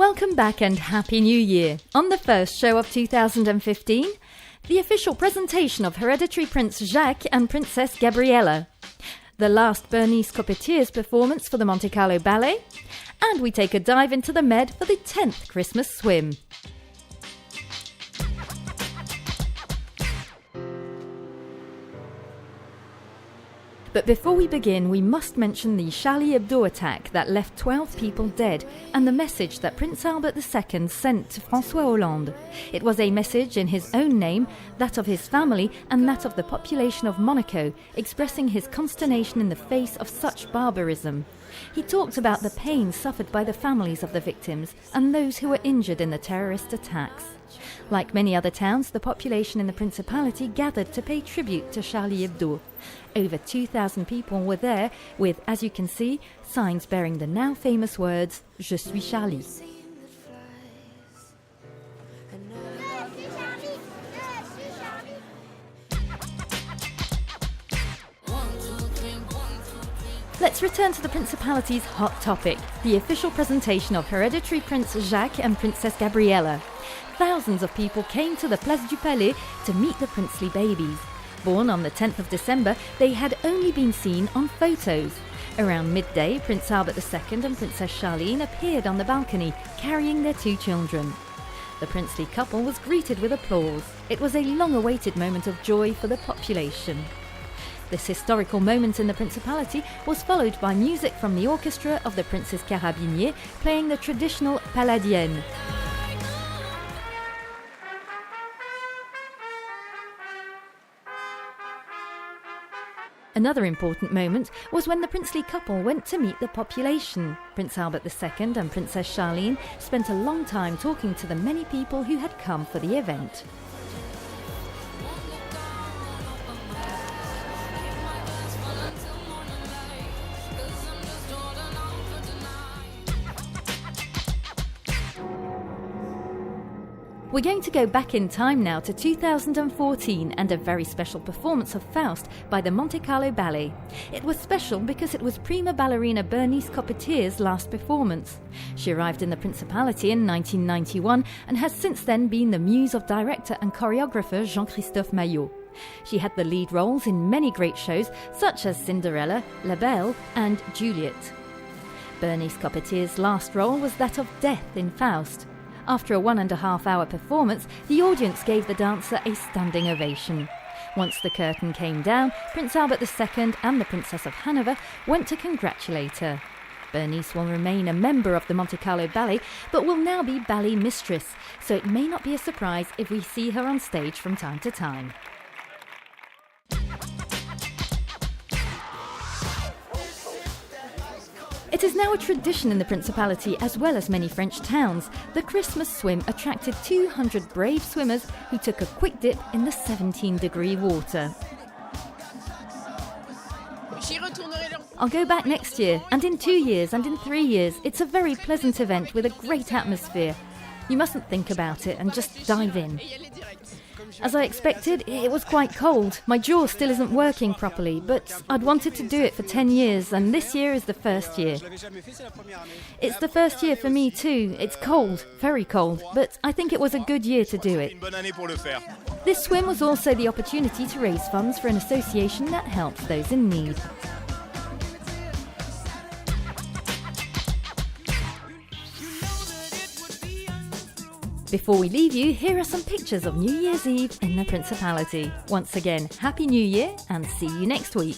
Welcome back and Happy New Year! On the first show of 2015, the official presentation of hereditary Prince Jacques and Princess Gabriella, the last Bernice Coppetier's performance for the Monte Carlo Ballet, and we take a dive into the Med for the 10th Christmas swim. But before we begin, we must mention the Charlie Hebdo attack that left 12 people dead and the message that Prince Albert II sent to François Hollande. It was a message in his own name, that of his family and that of the population of Monaco, expressing his consternation in the face of such barbarism. He talked about the pain suffered by the families of the victims and those who were injured in the terrorist attacks. Like many other towns, the population in the Principality gathered to pay tribute to Charlie Hebdo. Over 2,000 people were there with, as you can see, signs bearing the now famous words, Je suis Charlie. Let's return to the Principality's hot topic, the official presentation of hereditary Prince Jacques and Princess Gabriella. Thousands of people came to the Place du Palais to meet the princely babies. Born on the 10th of December, they had only been seen on photos. Around midday, Prince Albert II and Princess Charlene appeared on the balcony, carrying their two children. The princely couple was greeted with applause. It was a long-awaited moment of joy for the population. This historical moment in the Principality was followed by music from the orchestra of the Princes Carabiniers playing the traditional Palladienne. Another important moment was when the princely couple went to meet the population. Prince Albert II and Princess Charlene spent a long time talking to the many people who had come for the event. We're going to go back in time now to 2014 and a very special performance of Faust by the Monte Carlo Ballet. It was special because it was prima ballerina Bernice Coppetier's last performance. She arrived in the Principality in 1991 and has since then been the muse of director and choreographer Jean-Christophe Maillot. She had the lead roles in many great shows such as Cinderella, La Belle and Juliet. Bernice Coppetier's last role was that of Death in Faust. After a 1.5-hour performance, the audience gave the dancer a standing ovation. Once the curtain came down, Prince Albert II and the Princess of Hanover went to congratulate her. Bernice will remain a member of the Monte Carlo Ballet, but will now be ballet mistress, so it may not be a surprise if we see her on stage from time to time. It is now a tradition in the Principality as well as many French towns. The Christmas swim attracted 200 brave swimmers who took a quick dip in the 17-degree water. I'll go back next year, and in 2 years, and in 3 years. It's a very pleasant event with a great atmosphere. You mustn't think about it and just dive in. As I expected, it was quite cold. My jaw still isn't working properly, but I'd wanted to do it for 10 years, and this year is the first year. It's the first year for me too. It's cold, very cold, but I think it was a good year to do it. This swim was also the opportunity to raise funds for an association that helps those in need. Before we leave you, here are some pictures of New Year's Eve in the Principality. Once again, Happy New Year and see you next week.